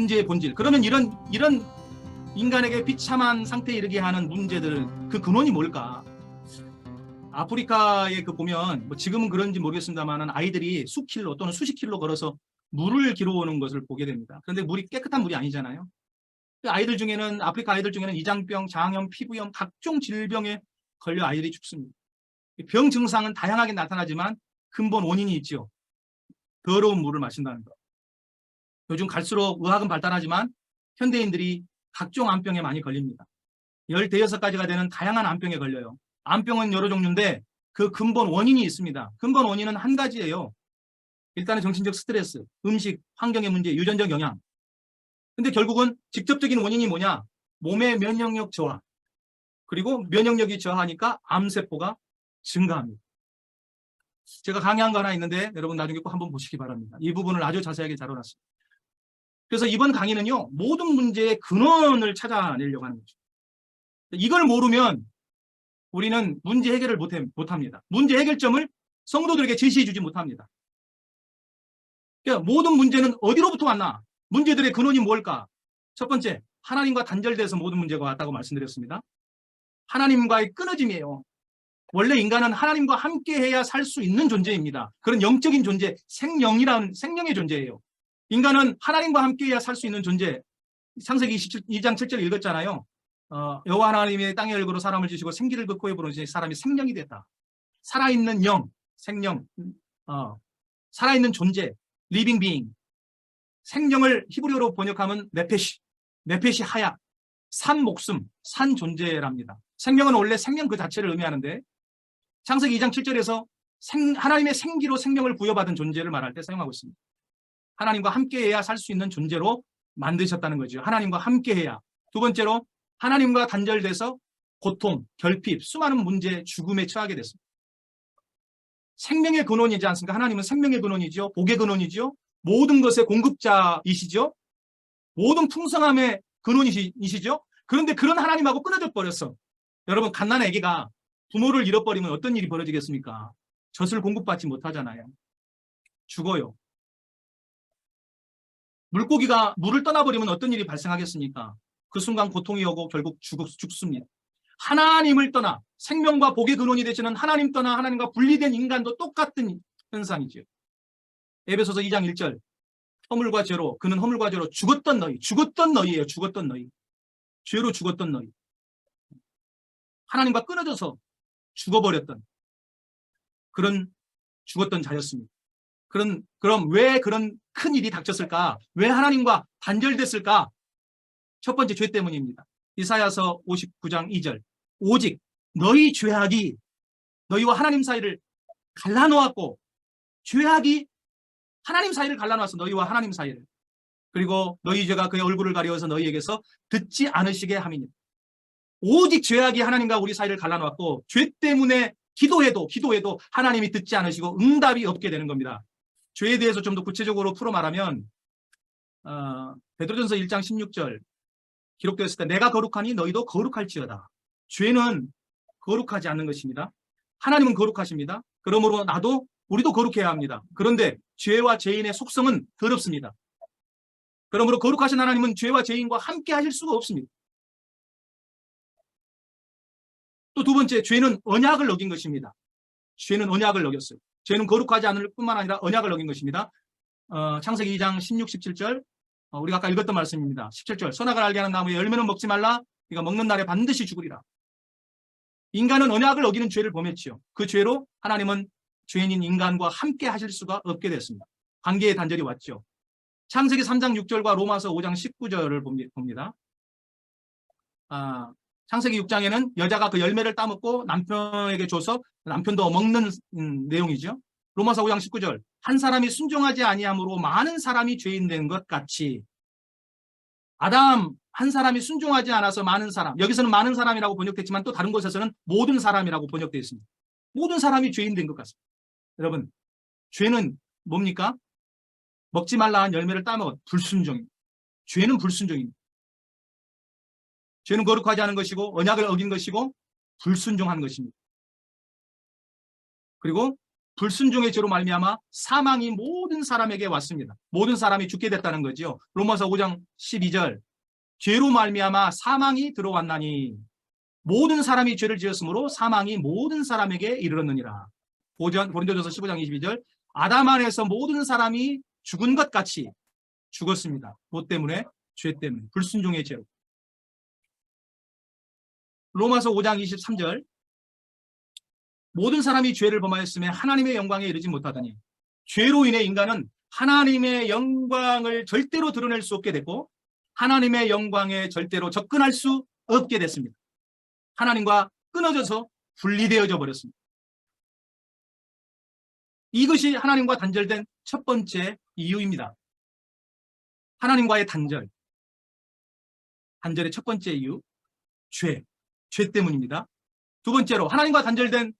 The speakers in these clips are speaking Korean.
문제의 본질. 그러면 이런 인간에게 비참한 상태에 이르게 하는 문제들, 그 근원이 뭘까? 아프리카에 그 보면 뭐 지금은 그런지 모르겠습니다만 아이들이 수킬로 또는 수십 킬로 걸어서 물을 길어오는 것을 보게 됩니다. 그런데 물이 깨끗한 물이 아니잖아요. 그 아이들 중에는, 아프리카 아이들 중에는 이장병, 장염, 피부염, 각종 질병에 걸려 아이들이 죽습니다. 병 증상은 다양하게 나타나지만 근본 원인이 있죠. 더러운 물을 마신다는 것. 요즘 갈수록 의학은 발달하지만 현대인들이 각종 암병에 많이 걸립니다. 16가지가 되는 다양한 암병에 걸려요. 암병은 여러 종류인데 그 근본 원인이 있습니다. 근본 원인은 한 가지예요. 일단은 정신적 스트레스, 음식, 환경의 문제, 유전적 영향. 근데 결국은 직접적인 원인이 뭐냐? 몸의 면역력 저하. 그리고 면역력이 저하니까 암세포가 증가합니다. 제가 강의한 거 하나 있는데 여러분 나중에 꼭 한번 보시기 바랍니다. 이 부분을 아주 자세하게 다뤄놨습니다. 그래서 이번 강의는요, 모든 문제의 근원을 찾아내려고 하는 거죠. 이걸 모르면 우리는 문제 해결을 못합니다. 문제 해결점을 성도들에게 제시해 주지 못합니다. 그러니까 모든 문제는 어디로부터 왔나? 문제들의 근원이 뭘까? 첫 번째, 하나님과 단절돼서 모든 문제가 왔다고 말씀드렸습니다. 하나님과의 끊어짐이에요. 원래 인간은 하나님과 함께해야 살 수 있는 존재입니다. 그런 영적인 존재, 생명의 존재예요. 인간은 하나님과 함께해야 살 수 있는 존재. 창세기 2장 7절 읽었잖아요. 여호와 하나님의 땅의 얼굴로 사람을 지시고 생기를 그 코에 불어넣으시니 사람이 생명이 됐다. 살아있는 영, 생명, 살아있는 존재, living being. 생명을 히브리어로 번역하면 네페시 하야, 산 목숨, 산 존재랍니다. 생명은 원래 생명 그 자체를 의미하는데 창세기 2장 7절에서 하나님의 생기로 생명을 부여받은 존재를 말할 때 사용하고 있습니다. 하나님과 함께해야 살 수 있는 존재로 만드셨다는 거죠. 하나님과 함께해야. 두 번째로 하나님과 단절돼서 고통, 결핍, 수많은 문제, 죽음에 처하게 됐습니다. 생명의 근원이지 않습니까? 하나님은 생명의 근원이죠. 복의 근원이죠. 모든 것의 공급자이시죠. 모든 풍성함의 근원이시죠. 그런데 그런 하나님하고 끊어져 버렸어. 여러분, 갓난 아기가 부모를 잃어버리면 어떤 일이 벌어지겠습니까? 젖을 공급받지 못하잖아요. 죽어요. 물고기가 물을 떠나버리면 어떤 일이 발생하겠습니까? 그 순간 고통이 오고 결국 죽습니다. 하나님을 떠나 생명과 복의 근원이 되시는 하나님 떠나 하나님과 분리된 인간도 똑같은 현상이죠. 에베소서 2장 1절 허물과 죄로, 그는 허물과 죄로 죽었던 너희예요. 죽었던 너희. 죄로 죽었던 너희. 하나님과 끊어져서 죽어버렸던 그런 죽었던 자였습니다. 그럼 왜 그런 큰 일이 닥쳤을까? 왜 하나님과 단절됐을까? 첫 번째, 죄 때문입니다. 이사야서 59장 2절. 오직 너희 죄악이 너희와 하나님 사이를 갈라놓았고, 죄악이 하나님 사이를 갈라놓았어. 너희와 하나님 사이를. 그리고 너희 죄가 그의 얼굴을 가려워서 너희에게서 듣지 않으시게 함이니. 오직 죄악이 하나님과 우리 사이를 갈라놓았고, 죄 때문에 기도해도 하나님이 듣지 않으시고 응답이 없게 되는 겁니다. 죄에 대해서 좀 더 구체적으로 풀어 말하면 베드로전서 1장 16절 기록되었을 때 내가 거룩하니 너희도 거룩할지어다. 죄는 거룩하지 않는 것입니다. 하나님은 거룩하십니다. 그러므로 우리도 거룩해야 합니다. 그런데 죄와 죄인의 속성은 더럽습니다. 그러므로 거룩하신 하나님은 죄와 죄인과 함께 하실 수가 없습니다. 또 두 번째, 죄는 언약을 어긴 것입니다. 죄는 언약을 어겼어요. 죄는 거룩하지 않을 뿐만 아니라 언약을 어긴 것입니다. 창세기 2장 16, 17절 우리가 아까 읽었던 말씀입니다. 17절 선악을 알게 하는 나무의 열매는 먹지 말라. 네가 먹는 날에 반드시 죽으리라. 인간은 언약을 어기는 죄를 범했지요. 그 죄로 하나님은 죄인인 인간과 함께 하실 수가 없게 됐습니다. 관계의 단절이 왔죠. 창세기 3장 6절과 로마서 5장 19절을 봅니다. 창세기 6장에는 여자가 그 열매를 따먹고 남편에게 줘서 남편도 먹는 내용이죠. 로마서 5장 19절 한 사람이 순종하지 아니함으로 많은 사람이 죄인 된 것 같이 아담 한 사람이 순종하지 않아서 많은 사람, 여기서는 많은 사람이라고 번역됐지만 또 다른 곳에서는 모든 사람이라고 번역되어 있습니다. 모든 사람이 죄인 된 것 같습니다. 여러분, 죄는 뭡니까? 먹지 말라 한 열매를 따먹은 불순종입니다. 죄는 불순종입니다. 죄는 거룩하지 않은 것이고 언약을 어긴 것이고 불순종한 것입니다. 그리고 불순종의 죄로 말미암아 사망이 모든 사람에게 왔습니다. 모든 사람이 죽게 됐다는 거죠. 로마서 5장 12절 죄로 말미암아 사망이 들어왔나니 모든 사람이 죄를 지었으므로 사망이 모든 사람에게 이르렀느니라. 고린도전서 15장 22절 아담 안에서 모든 사람이 죽은 것 같이 죽었습니다. 뭐 때문에? 죄 때문에. 불순종의 죄로. 로마서 5장 23절 모든 사람이 죄를 범하였으며 하나님의 영광에 이르지 못하더니 죄로 인해 인간은 하나님의 영광을 절대로 드러낼 수 없게 됐고 하나님의 영광에 절대로 접근할 수 없게 됐습니다. 하나님과 끊어져서 분리되어져 버렸습니다. 이것이 하나님과 단절된 첫 번째 이유입니다. 하나님과의 단절의 첫 번째 이유, 죄 때문입니다. 두 번째로 하나님과 단절된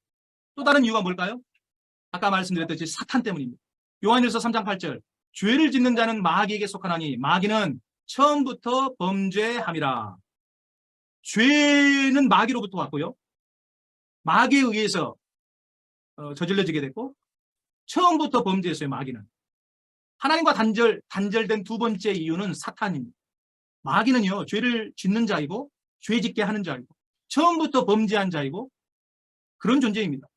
또 다른 이유가 뭘까요? 아까 말씀드렸듯이 사탄 때문입니다. 요한일서 3장 8절 죄를 짓는 자는 마귀에게 속하나니 마귀는 처음부터 범죄함이라. 죄는 마귀로부터 왔고요. 마귀에 의해서 저질러지게 됐고 처음부터 범죄했어요. 마귀는. 하나님과 단절된 두 번째 이유는 사탄입니다. 마귀는요. 죄를 짓는 자이고 죄 짓게 하는 자이고 처음부터 범죄한 자이고 그런 존재입니다.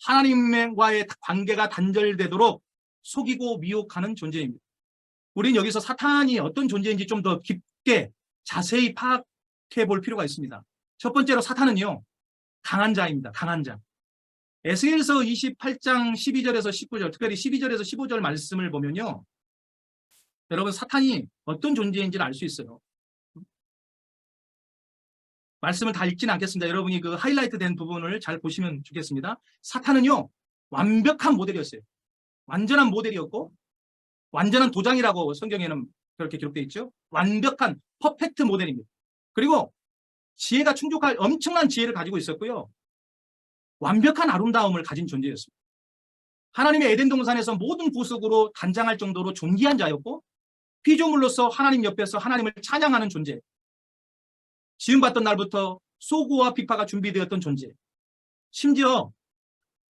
하나님과의 관계가 단절되도록 속이고 미혹하는 존재입니다. 우리는 여기서 사탄이 어떤 존재인지 좀 더 깊게 자세히 파악해 볼 필요가 있습니다. 첫 번째로 사탄은요. 강한 자입니다. 강한 자. 에스겔서 28장 12절에서 19절, 특별히 12절에서 15절 말씀을 보면요. 여러분 사탄이 어떤 존재인지를 알 수 있어요. 말씀을 다 읽지는 않겠습니다. 여러분이 그 하이라이트 된 부분을 잘 보시면 좋겠습니다. 사탄은요. 완벽한 모델이었어요. 완전한 모델이었고 완전한 도장이라고 성경에는 그렇게 기록되어 있죠. 완벽한 퍼펙트 모델입니다. 그리고 지혜가 충족할 엄청난 지혜를 가지고 있었고요. 완벽한 아름다움을 가진 존재였습니다. 하나님의 에덴 동산에서 모든 구속으로 단장할 정도로 존귀한 자였고 피조물로서 하나님 옆에서 하나님을 찬양하는 존재. 지음받던 날부터 소고와 비파가 준비되었던 존재. 심지어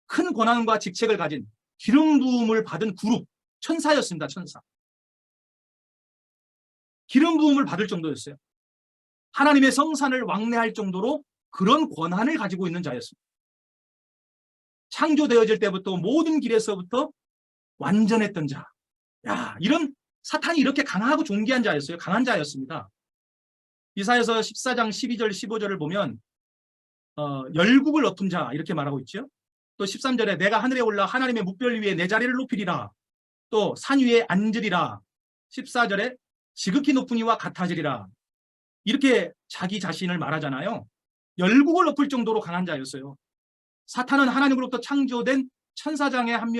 큰 권한과 직책을 가진 기름 부음을 받은 그룹, 천사였습니다. 천사. 기름 부음을 받을 정도였어요. 하나님의 성산을 왕래할 정도로 그런 권한을 가지고 있는 자였습니다. 창조되어질 때부터 모든 길에서부터 완전했던 자. 야, 이런 사탄이 이렇게 강하고 존귀한 자였어요. 강한 자였습니다. 이사야서 14장 12절 15절을 보면 열국을 엎은 자 이렇게 말하고 있죠. 또 13절에 내가 하늘에 올라 하나님의 묵별 위에 내 자리를 높이리라. 또 산 위에 앉으리라. 14절에 지극히 높은 이와 같아지리라. 이렇게 자기 자신을 말하잖아요. 열국을 엎을 정도로 강한 자였어요. 사탄은 하나님으로부터 창조된 천사장의 한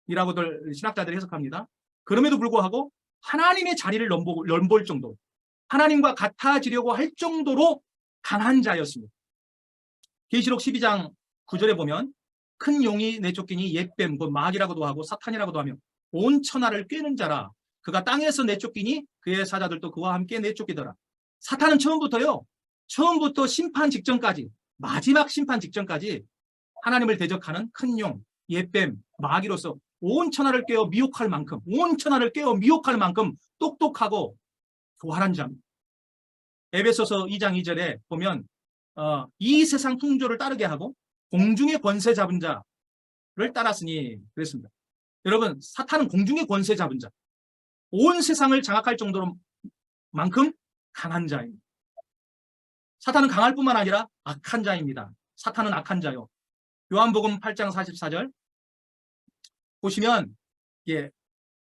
명이라고들 신학자들이 해석합니다. 그럼에도 불구하고 하나님의 자리를 넘볼 정도, 하나님과 같아지려고 할 정도로 강한 자였습니다. 계시록 12장 9절에 보면 큰 용이 내쫓기니 옛뱀, 곧 마귀라고도 하고 사탄이라고도 하며 온 천하를 꿰는 자라. 그가 땅에서 내쫓기니 그의 사자들도 그와 함께 내쫓기더라. 사탄은 처음부터 심판 직전까지, 마지막 심판 직전까지 하나님을 대적하는 큰 용, 옛뱀, 마귀로서 온 천하를 깨어 미혹할 만큼, 똑똑하고 교활한 자입니다. 에베소서 2장 2절에 보면 이 세상 풍조를 따르게 하고 공중의 권세 잡은 자를 따랐으니 그랬습니다. 여러분, 사탄은 공중의 권세 잡은 자, 온 세상을 장악할 정도로 만큼 강한 자입니다. 사탄은 강할 뿐만 아니라 악한 자입니다. 사탄은 악한 자요. 요한복음 8장 44절 보시면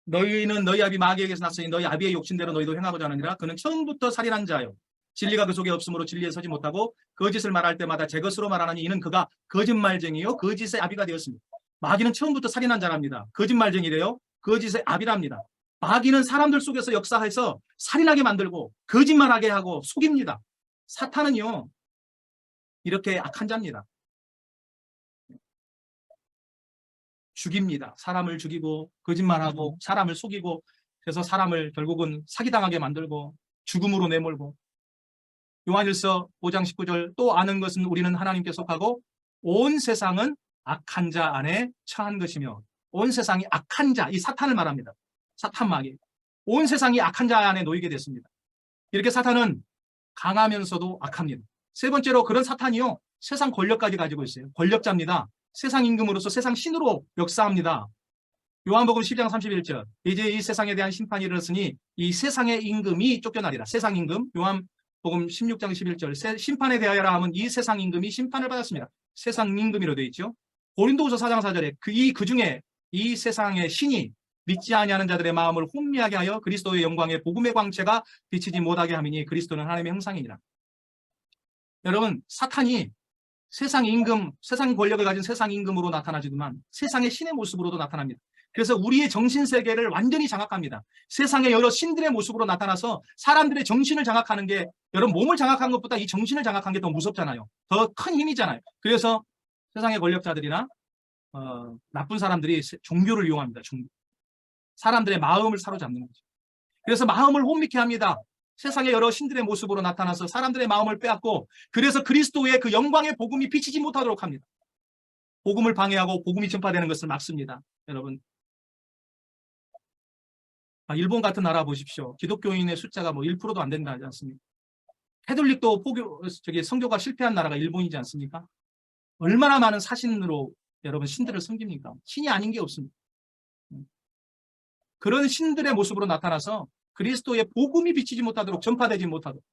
너희는 너희 아비 마귀에게서 났으니 너희 아비의 욕심대로 너희도 행하고자 하느니라. 그는 처음부터 살인한 자요. 진리가 그 속에 없으므로 진리에 서지 못하고 거짓을 말할 때마다 제 것으로 말하느니 이는 그가 거짓말쟁이요 거짓의 아비가 되었습니다. 마귀는 처음부터 살인한 자랍니다. 거짓말쟁이래요. 거짓의 아비랍니다. 마귀는 사람들 속에서 역사해서 살인하게 만들고 거짓말하게 하고 속입니다. 사탄은요 이렇게 악한 자입니다. 죽입니다. 사람을 죽이고 거짓말하고 사람을 속이고 그래서 사람을 결국은 사기당하게 만들고 죽음으로 내몰고. 요한일서 5장 19절 또 아는 것은 우리는 하나님께 속하고 온 세상은 악한 자 안에 처한 것이며, 온 세상이 악한 자, 이 사탄을 말합니다. 사탄 마귀. 온 세상이 악한 자 안에 놓이게 됐습니다. 이렇게 사탄은 강하면서도 악합니다. 세 번째로 그런 사탄이요, 세상 권력까지 가지고 있어요. 권력자입니다. 세상 임금으로서 세상 신으로 역사합니다. 요한복음 12장 31절, 이제 이 세상에 대한 심판이 이르렀으니 이 세상의 임금이 쫓겨나리라. 세상 임금, 요한복음 16장 11절, 심판에 대하여라 하면 이 세상 임금이 심판을 받았습니다. 세상 임금이로 되어 있죠. 고린도후서 4장 4절에 그 중에 이 세상의 신이 믿지 아니하는 자들의 마음을 혼미하게 하여 그리스도의 영광의 복음의 광채가 비치지 못하게 함이니 그리스도는 하나님의 형상이니라. 여러분, 사탄이 세상 임금, 세상 권력을 가진 세상 임금으로 나타나지만 세상의 신의 모습으로도 나타납니다. 그래서 우리의 정신세계를 완전히 장악합니다. 세상의 여러 신들의 모습으로 나타나서 사람들의 정신을 장악하는 게, 여러분 몸을 장악한 것보다 이 정신을 장악한 게 더 무섭잖아요. 더 큰 힘이잖아요. 그래서 세상의 권력자들이나 나쁜 사람들이 종교를 이용합니다. 종교. 사람들의 마음을 사로잡는 거죠. 그래서 마음을 혼미케 합니다. 세상의 여러 신들의 모습으로 나타나서 사람들의 마음을 빼앗고, 그래서 그리스도의 그 영광의 복음이 비치지 못하도록 합니다. 복음을 방해하고 복음이 전파되는 것을 막습니다. 여러분, 일본 같은 나라 보십시오. 기독교인의 숫자가 뭐 1%도 안 된다 하지 않습니까? 캐톨릭도 선교가 실패한 나라가 일본이지 않습니까? 얼마나 많은 사신으로 여러분 신들을 섬깁니까? 신이 아닌 게 없습니다. 그런 신들의 모습으로 나타나서 그리스도의 복음이 비치지 못하도록, 전파되지 못하도록.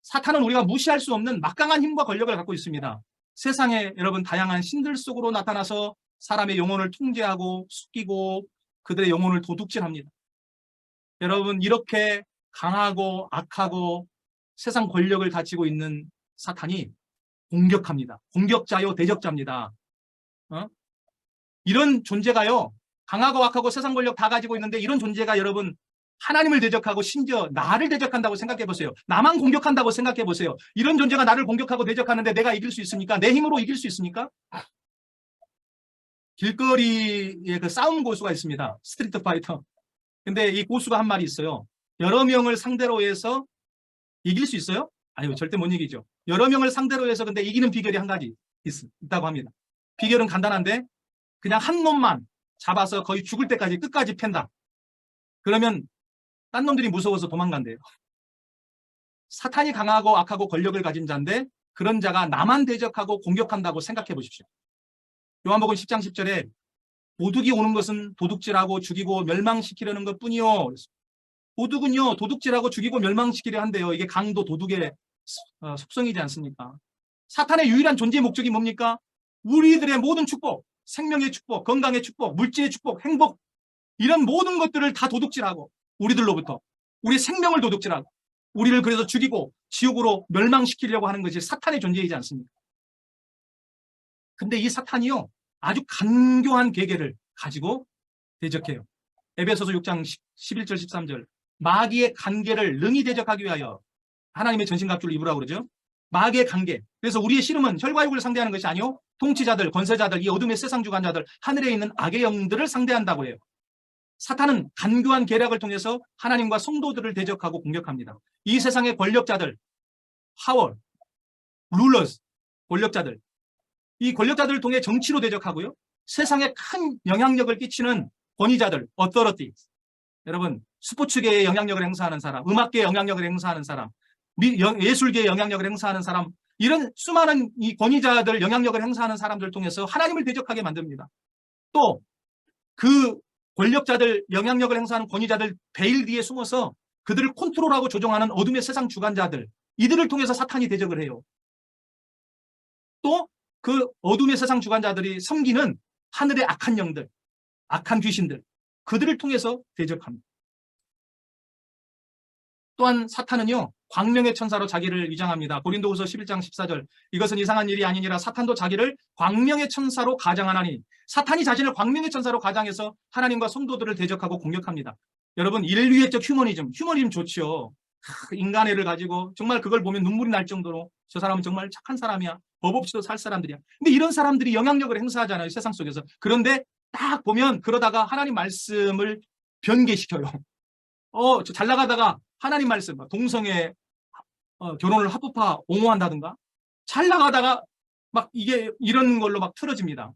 사탄은 우리가 무시할 수 없는 막강한 힘과 권력을 갖고 있습니다. 세상에 여러분 다양한 신들 속으로 나타나서 사람의 영혼을 통제하고 숙이고 그들의 영혼을 도둑질합니다. 여러분, 이렇게 강하고 악하고 세상 권력을 가지고 있는 사탄이 공격합니다. 공격자요 대적자입니다. 이런 존재가요, 강하고 악하고 세상 권력 다 가지고 있는데 이런 존재가 여러분 하나님을 대적하고 심지어 나를 대적한다고 생각해 보세요. 나만 공격한다고 생각해 보세요. 이런 존재가 나를 공격하고 대적하는데 내가 이길 수 있습니까? 내 힘으로 이길 수 있습니까? 길거리에 그 싸움 고수가 있습니다. 스트리트 파이터. 근데 이 고수가 한 말이 있어요. 여러 명을 상대로 해서 이길 수 있어요? 아니요, 절대 못 이기죠. 여러 명을 상대로 해서 근데 이기는 비결이 한 가지 있다고 합니다. 비결은 간단한데 그냥 한 놈만 잡아서 거의 죽을 때까지 끝까지 팬다. 그러면 딴 놈들이 무서워서 도망간대요. 사탄이 강하고 악하고 권력을 가진 자인데 그런 자가 나만 대적하고 공격한다고 생각해 보십시오. 요한복음 10장 10절에 도둑이 오는 것은 도둑질하고 죽이고 멸망시키려는 것뿐이요. 도둑은요, 도둑질하고 죽이고 멸망시키려 한대요. 이게 강도 도둑의 속성이지 않습니까? 사탄의 유일한 존재 목적이 뭡니까? 우리들의 모든 축복, 생명의 축복, 건강의 축복, 물질의 축복, 행복, 이런 모든 것들을 다 도둑질하고 우리들로부터 우리 생명을 도둑질하고 우리를 그래서 죽이고 지옥으로 멸망시키려고 하는 것이 사탄의 존재이지 않습니까? 근데 이 사탄이요, 아주 간교한 계계를 가지고 대적해요. 에베소서 6장 11절 13절, 마귀의 관계를 능히 대적하기 위하여 하나님의 전신갑주를 입으라고 그러죠. 마귀의 관계. 그래서 우리의 씨름은 혈과 육을 상대하는 것이 아니요, 통치자들, 권세자들, 이 어둠의 세상 주관자들, 하늘에 있는 악의 영들을 상대한다고 해요. 사탄은 간교한 계략을 통해서 하나님과 성도들을 대적하고 공격합니다. 이 세상의 권력자들, 파워, 룰러스, 권력자들, 이 권력자들을 통해 정치로 대적하고요, 세상에 큰 영향력을 끼치는 권위자들, 어토리티, 여러분 스포츠계에 영향력을 행사하는 사람, 음악계에 영향력을 행사하는 사람, 예술계에 영향력을 행사하는 사람, 이런 수많은 이 권위자들, 영향력을 행사하는 사람들을 통해서 하나님을 대적하게 만듭니다. 또 그 권력자들, 영향력을 행사하는 권위자들 베일 뒤에 숨어서 그들을 컨트롤하고 조종하는 어둠의 세상 주관자들, 이들을 통해서 사탄이 대적을 해요. 또 그 어둠의 세상 주관자들이 섬기는 하늘의 악한 영들, 악한 귀신들, 그들을 통해서 대적합니다. 또한 사탄은요, 광명의 천사로 자기를 위장합니다. 고린도후서 11장 14절, 이것은 이상한 일이 아니니라 사탄도 자기를 광명의 천사로 가장하나니, 사탄이 자신을 광명의 천사로 가장해서 하나님과 성도들을 대적하고 공격합니다. 여러분, 인류애적 휴머니즘 좋죠. 인간애를 가지고 정말 그걸 보면 눈물이 날 정도로 저 사람은 정말 착한 사람이야, 법 없이도 살 사람들이야. 근데 이런 사람들이 영향력을 행사하잖아요, 세상 속에서. 그런데 딱 보면 그러다가 하나님 말씀을 변개시켜요. 잘 나가다가 하나님 말씀, 동성애 결혼을 합법화 옹호한다든가, 잘 나가다가 막 이게 이런 걸로 막 틀어집니다.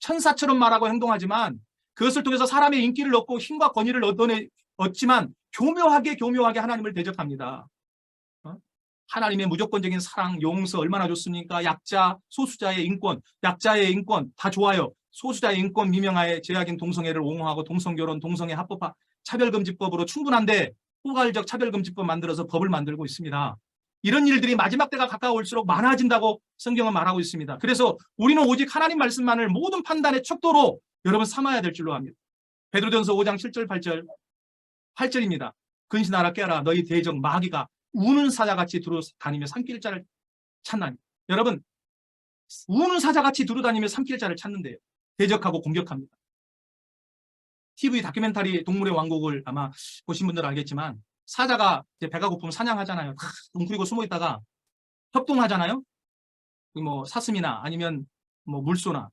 천사처럼 말하고 행동하지만 그것을 통해서 사람의 인기를 얻고 힘과 권위를 얻지만 교묘하게 하나님을 대적합니다. 하나님의 무조건적인 사랑, 용서 얼마나 좋습니까? 약자, 소수자의 인권, 약자의 인권 다 좋아요. 소수자의 인권 미명하에 제약인 동성애를 옹호하고 동성결혼, 동성애 합법화, 차별금지법으로 충분한데 포괄적 차별금지법 만들어서 법을 만들고 있습니다. 이런 일들이 마지막 때가 가까울수록 많아진다고 성경은 말하고 있습니다. 그래서 우리는 오직 하나님 말씀만을 모든 판단의 척도로 여러분 삼아야 될 줄로 압니다. 베드로전서 5장 7절 8절입니다. 근신하라 깨라 너희 대적 마귀가 우는 사자같이 두루 다니며 삼킬 자를 찾나니. 여러분 우는 사자같이 두루 다니며 삼킬 자를 찾는데요. 대적하고 공격합니다. TV 다큐멘터리 동물의 왕국을 아마 보신 분들은 알겠지만 사자가 이제 배가 고프면 사냥하잖아요. 웅크리고 숨어 있다가 협동하잖아요. 뭐 사슴이나 아니면 뭐 물소나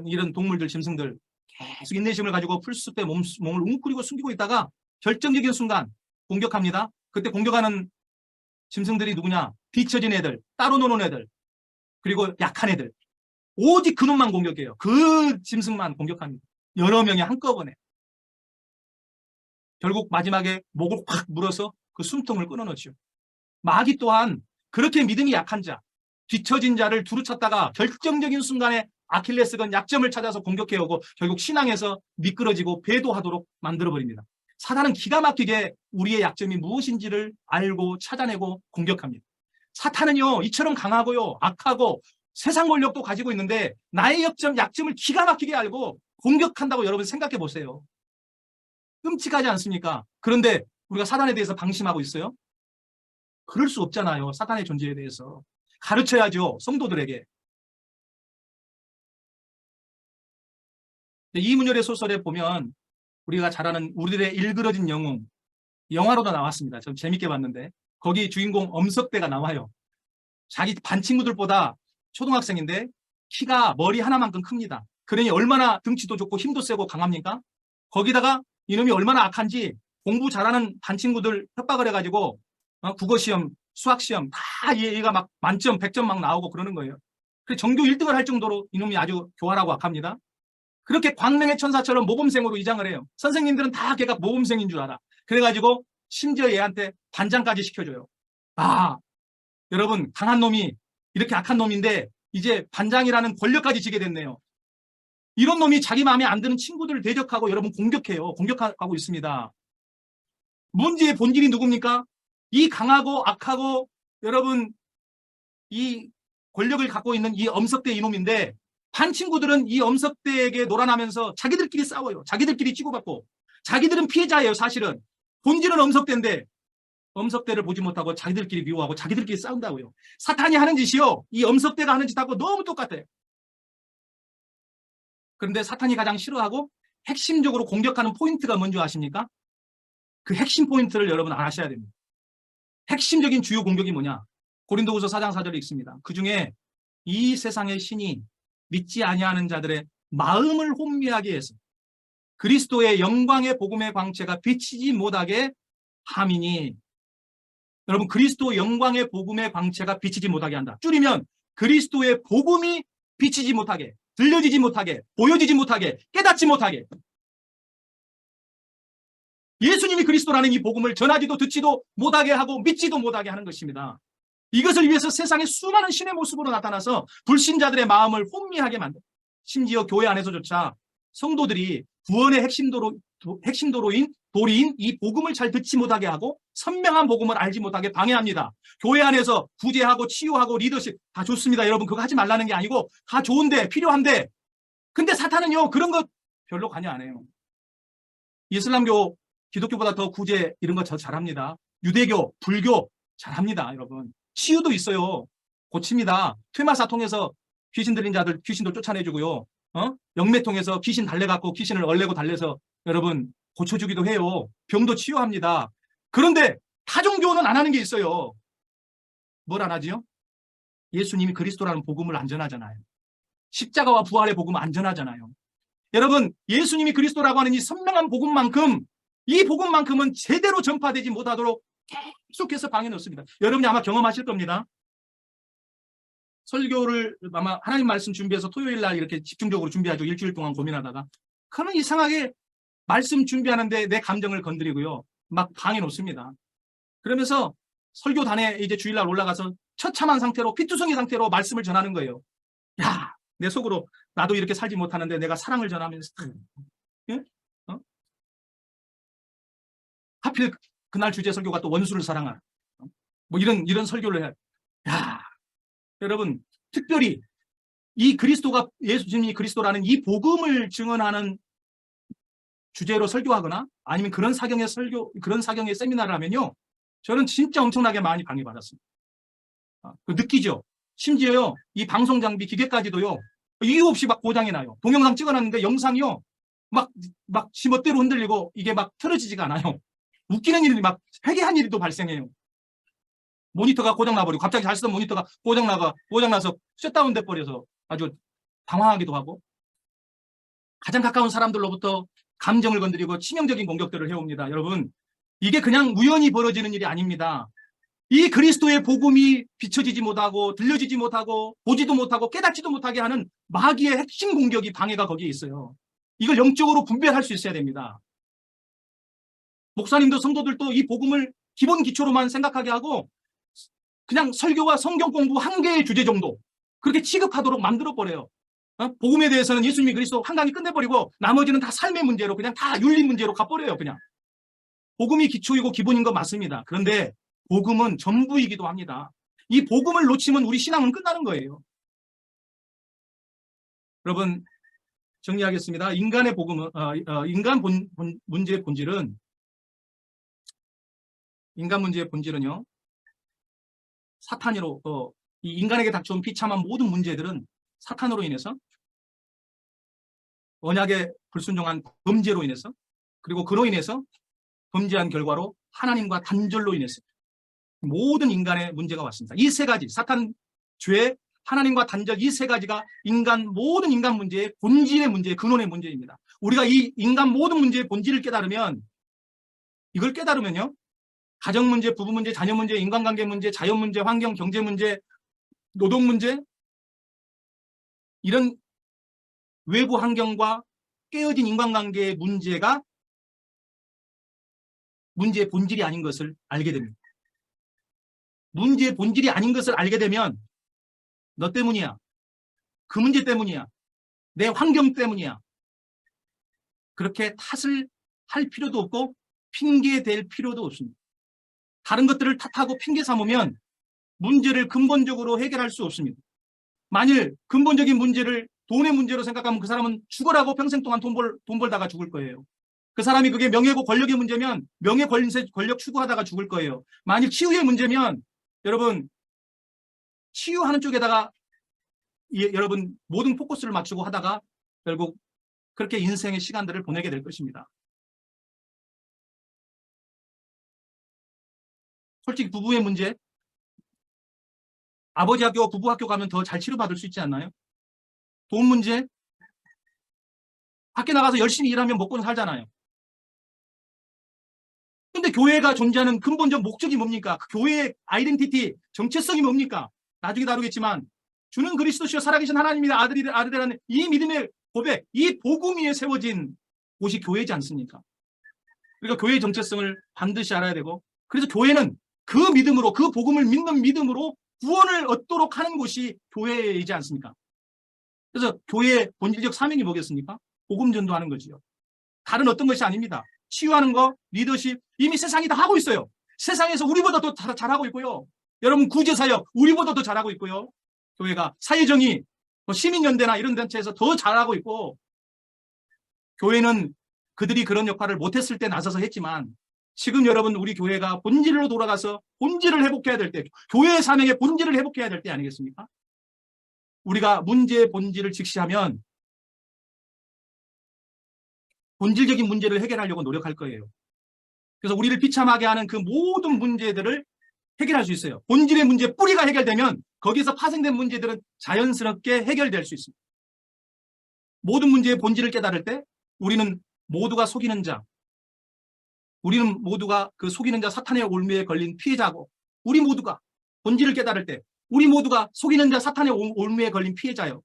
이런 동물들, 짐승들 계속 인내심을 가지고 풀숲에 몸을 웅크리고 숨기고 있다가 결정적인 순간 공격합니다. 그때 공격하는 짐승들이 누구냐? 뒤처진 애들, 따로 노는 애들, 그리고 약한 애들. 오직 그놈만 공격해요. 그 짐승만 공격합니다. 여러 명이 한꺼번에. 결국 마지막에 목을 확 물어서 그 숨통을 끊어놓죠. 마귀 또한 그렇게 믿음이 약한 자, 뒤처진 자를 두루 쳤다가 결정적인 순간에 아킬레스건 약점을 찾아서 공격해오고 결국 신앙에서 미끄러지고 배도하도록 만들어버립니다. 사단은 기가 막히게 우리의 약점이 무엇인지를 알고 찾아내고 공격합니다. 사탄은요, 이처럼 강하고요, 악하고 세상 권력도 가지고 있는데 나의 약점을 기가 막히게 알고 공격한다고 여러분 생각해 보세요. 끔찍하지 않습니까? 그런데 우리가 사단에 대해서 방심하고 있어요? 그럴 수 없잖아요. 사탄의 존재에 대해서. 가르쳐야죠. 성도들에게. 이문열의 소설에 보면 우리가 잘 아는 우리들의 일그러진 영웅, 영화로도 나왔습니다. 좀 재밌게 봤는데 거기 주인공 엄석대가 나와요. 자기 반 친구들보다 초등학생인데 키가 머리 하나만큼 큽니다. 그러니 얼마나 등치도 좋고 힘도 세고 강합니까? 거기다가 이놈이 얼마나 악한지 공부 잘하는 반 친구들 협박을 해가지고 국어시험, 수학시험 다 얘가 막 만점, 100점 막 나오고 그러는 거예요. 그래서 전교 1등을 할 정도로 이놈이 아주 교활하고 악합니다. 그렇게 광명의 천사처럼 모범생으로 위장을 해요. 선생님들은 다 걔가 모범생인 줄 알아. 그래가지고 심지어 얘한테 반장까지 시켜줘요. 아, 여러분 강한 놈이 이렇게 악한 놈인데 이제 반장이라는 권력까지 지게 됐네요. 이런 놈이 자기 마음에 안 드는 친구들을 대적하고 여러분 공격해요. 공격하고 있습니다. 문제의 본질이 누굽니까? 이 강하고 악하고 여러분 이 권력을 갖고 있는 이 엄석대 이놈인데 반 친구들은 이 엄석대에게 놀아나면서 자기들끼리 싸워요. 자기들끼리 치고받고 자기들은 피해자예요. 사실은 본질은 엄석대인데 엄석대를 보지 못하고 자기들끼리 미워하고 자기들끼리 싸운다고요. 사탄이 하는 짓이요, 이 엄석대가 하는 짓하고 너무 똑같아요. 그런데 사탄이 가장 싫어하고 핵심적으로 공격하는 포인트가 뭔지 아십니까? 그 핵심 포인트를 여러분 아셔야 됩니다. 핵심적인 주요 공격이 뭐냐? 고린도후서 4장 4절에 있습니다. 그중에 이 세상의 신이 믿지 아니하는 자들의 마음을 혼미하게 해서 그리스도의 영광의 복음의 광채가 비치지 못하게 함이니. 여러분, 그리스도 영광의 복음의 광채가 비치지 못하게 한다. 줄이면 그리스도의 복음이 비치지 못하게, 들려지지 못하게, 보여지지 못하게, 깨닫지 못하게. 예수님이 그리스도라는 이 복음을 전하지도 듣지도 못하게 하고 믿지도 못하게 하는 것입니다. 이것을 위해서 세상에 수많은 신의 모습으로 나타나서 불신자들의 마음을 혼미하게 만든다. 심지어 교회 안에서조차 성도들이 구원의 도리인 이 복음을 잘 듣지 못하게 하고 선명한 복음을 알지 못하게 방해합니다. 교회 안에서 구제하고 치유하고 리더십 다 좋습니다. 여러분 그거 하지 말라는 게 아니고 다 좋은데 필요한데, 근데 사탄은요 그런 거 별로 관여 안 해요. 이슬람교, 기독교보다 더 구제 이런 거 저 잘합니다. 유대교, 불교 잘합니다. 여러분 치유도 있어요. 고칩니다. 퇴마사 통해서 귀신 들린 자들 귀신도 쫓아내주고요. 영매 통해서 귀신 달래갖고 귀신을 얼레고 달래서 여러분 고쳐주기도 해요. 병도 치유합니다. 그런데 타종교는 안 하는 게 있어요. 뭘 안 하지요? 예수님이 그리스도라는 복음을 안 전하잖아요. 십자가와 부활의 복음을 안 전하잖아요. 여러분 예수님이 그리스도라고 하는 이 선명한 복음만큼, 이 복음만큼은 제대로 전파되지 못하도록 계속해서 방해 놓습니다. 여러분이 아마 경험하실 겁니다. 설교를 아마 하나님 말씀 준비해서 토요일 날 이렇게 집중적으로 준비하죠. 일주일 동안 고민하다가. 그러면 이상하게 말씀 준비하는데 내 감정을 건드리고요. 막 방해 놓습니다. 그러면서 설교단에 이제 주일날 올라가서 처참한 상태로 피투성이 상태로 말씀을 전하는 거예요. 야, 내 속으로 나도 이렇게 살지 못하는데 내가 사랑을 전하면서 예? 하필 그날 주제 설교가 또 원수를 사랑하라. 뭐 이런 설교를 해. 야, 여러분 특별히 이 그리스도가 예수님이 그리스도라는 이 복음을 증언하는 주제로 설교하거나 아니면 그런 사경의 그런 사경의 세미나를 하면요. 저는 진짜 엄청나게 많이 방해받았습니다. 느끼죠. 심지어요. 이 방송 장비 기계까지도요. 이유 없이 막 고장이 나요. 동영상 찍어놨는데 영상이요. 막 지멋대로 흔들리고 이게 막 틀어지지가 않아요. 웃기는 일이 막 회개한 일이 또 발생해요. 모니터가 고장나버리고 갑자기 잘 쓰던 모니터가 고장나서 셧다운 돼버려서 아주 당황하기도 하고 가장 가까운 사람들로부터 감정을 건드리고 치명적인 공격들을 해옵니다. 여러분 이게 그냥 우연히 벌어지는 일이 아닙니다. 이 그리스도의 복음이 비춰지지 못하고 들려지지 못하고 보지도 못하고 깨닫지도 못하게 하는 마귀의 핵심 공격이 방해가 거기에 있어요. 이걸 영적으로 분별할 수 있어야 됩니다. 목사님도 성도들도 이 복음을 기본 기초로만 생각하게 하고 그냥 설교와 성경 공부 한 개의 주제 정도 그렇게 취급하도록 만들어버려요. 복음에 대해서는 예수님이 그리스도 한 강의 끝내버리고 나머지는 다 삶의 문제로 그냥 다 윤리 문제로 가버려요. 그냥 복음이 기초이고 기본인 건 맞습니다. 그런데 복음은 전부이기도 합니다. 이 복음을 놓치면 우리 신앙은 끝나는 거예요. 여러분 정리하겠습니다. 인간의 복음은 문제의 본질은 인간 문제의 본질은요. 사탄으로 이 인간에게 닥쳐온 비참한 모든 문제들은 사탄으로 인해서 언약에 불순종한 범죄로 인해서 그리고 그로 인해서 범죄한 결과로 하나님과 단절로 인해서 모든 인간의 문제가 왔습니다. 이 세 가지 사탄, 죄, 하나님과 단절 이 세 가지가 모든 인간 문제의 본질의 문제, 근원의 문제입니다. 우리가 이 인간 모든 문제의 본질을 깨달으면 이걸 깨달으면요. 가정 문제, 부부 문제, 자녀 문제, 인간관계 문제, 자연 문제, 환경, 경제 문제, 노동 문제 이런 외부 환경과 깨어진 인간관계의 문제가 문제의 본질이 아닌 것을 알게 됩니다. 문제의 본질이 아닌 것을 알게 되면 너 때문이야. 그 문제 때문이야. 내 환경 때문이야. 그렇게 탓을 할 필요도 없고 핑계 댈 필요도 없습니다. 다른 것들을 탓하고 핑계 삼으면 문제를 근본적으로 해결할 수 없습니다. 만일 근본적인 문제를 돈의 문제로 생각하면 그 사람은 죽어라고 평생 동안 돈 벌다가 죽을 거예요. 그 사람이 그게 명예고 권력의 문제면 명예, 권력 추구하다가 죽을 거예요. 만일 치유의 문제면 여러분 치유하는 쪽에다가 여러분 모든 포커스를 맞추고 하다가 결국 그렇게 인생의 시간들을 보내게 될 것입니다. 솔직히 부부의 문제 아버지 학교, 부부 학교 가면 더 잘 치료받을 수 있지 않나요? 돈 문제 밖에 나가서 열심히 일하면 먹고는 살잖아요. 근데 교회가 존재하는 근본적 목적이 뭡니까? 그 교회의 아이덴티티, 정체성이 뭡니까? 나중에 다루겠지만 주는 그리스도시요 살아계신 하나님의 아들이라는 이 믿음의 고백, 이 복음 위에 세워진 곳이 교회지 않습니까? 그러니까 교회의 정체성을 반드시 알아야 되고 그래서 교회는 그 믿음으로 그 복음을 믿는 믿음으로 구원을 얻도록 하는 곳이 교회이지 않습니까? 그래서 교회의 본질적 사명이 뭐겠습니까? 복음 전도하는 거지요. 다른 어떤 것이 아닙니다. 치유하는 거, 리더십 이미 세상이 다 하고 있어요. 세상에서 우리보다 더 잘하고 있고요. 여러분 구제사역 우리보다 더 잘하고 있고요. 교회가 사회정의, 시민연대나 이런 단체에서 더 잘하고 있고 교회는 그들이 그런 역할을 못했을 때 나서서 했지만 지금 여러분 우리 교회가 본질로 돌아가서 본질을 회복해야 될 때 교회의 사명의 본질을 회복해야 될 때 아니겠습니까? 우리가 문제의 본질을 직시하면 본질적인 문제를 해결하려고 노력할 거예요. 그래서 우리를 비참하게 하는 그 모든 문제들을 해결할 수 있어요. 본질의 문제, 뿌리가 해결되면 거기서 파생된 문제들은 자연스럽게 해결될 수 있습니다. 모든 문제의 본질을 깨달을 때 우리는 모두가 속이는 자, 우리는 모두가 그 속이는 자 사탄의 올무에 걸린 피해자고 우리 모두가 본질을 깨달을 때 우리 모두가 속이는 자 사탄의 올무에 걸린 피해자요.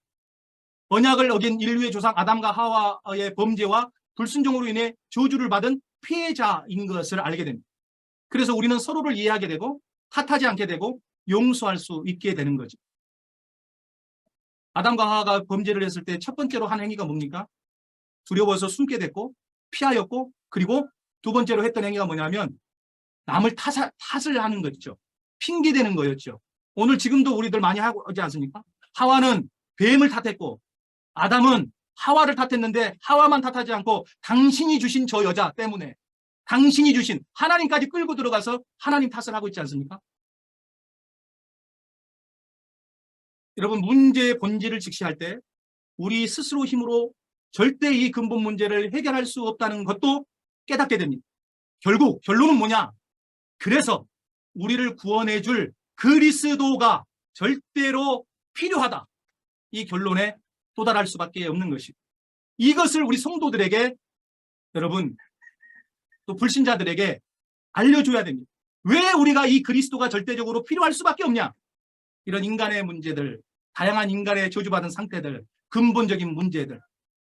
언약을 어긴 인류의 조상 아담과 하와의 범죄와 불순종으로 인해 저주를 받은 피해자인 것을 알게 됩니다. 그래서 우리는 서로를 이해하게 되고 탓하지 않게 되고 용서할 수 있게 되는 거죠. 아담과 하와가 범죄를 했을 때 첫 번째로 한 행위가 뭡니까? 두려워서 숨게 됐고 피하였고, 그리고 두 번째로 했던 행위가 뭐냐면 남을 탓을 하는 거죠. 핑계대는 거였죠. 오늘 지금도 우리들 많이 하지 않습니까? 하와는 뱀을 탓했고 아담은 하와를 탓했는데 하와만 탓하지 않고 당신이 주신 저 여자 때문에, 당신이 주신, 하나님까지 끌고 들어가서 하나님 탓을 하고 있지 않습니까? 여러분, 문제의 본질을 직시할 때 우리 스스로 힘으로 절대 이 근본 문제를 해결할 수 없다는 것도 깨닫게 됩니다. 결국 결론은 뭐냐? 그래서 우리를 구원해 줄 그리스도가 절대로 필요하다. 이 결론에 도달할 수밖에 없는 것이고, 이것을 우리 성도들에게, 여러분, 또 불신자들에게 알려줘야 됩니다. 왜 우리가 이 그리스도가 절대적으로 필요할 수밖에 없냐? 이런 인간의 문제들, 다양한 인간의 저주받은 상태들, 근본적인 문제들,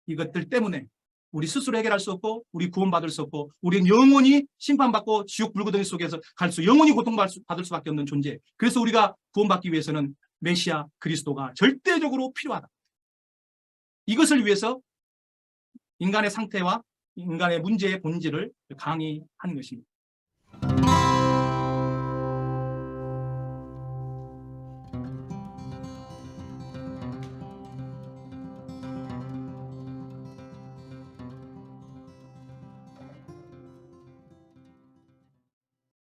이것들 때문에 우리 스스로 해결할 수 없고 우리 구원받을 수 없고 우리는 영원히 심판받고 지옥 불구덩이 속에서 영원히 고통받을 수밖에 없는 존재. 그래서 우리가 구원받기 위해서는 메시아 그리스도가 절대적으로 필요하다. 이것을 위해서 인간의 상태와 인간의 문제의 본질을 강의하는 것입니다.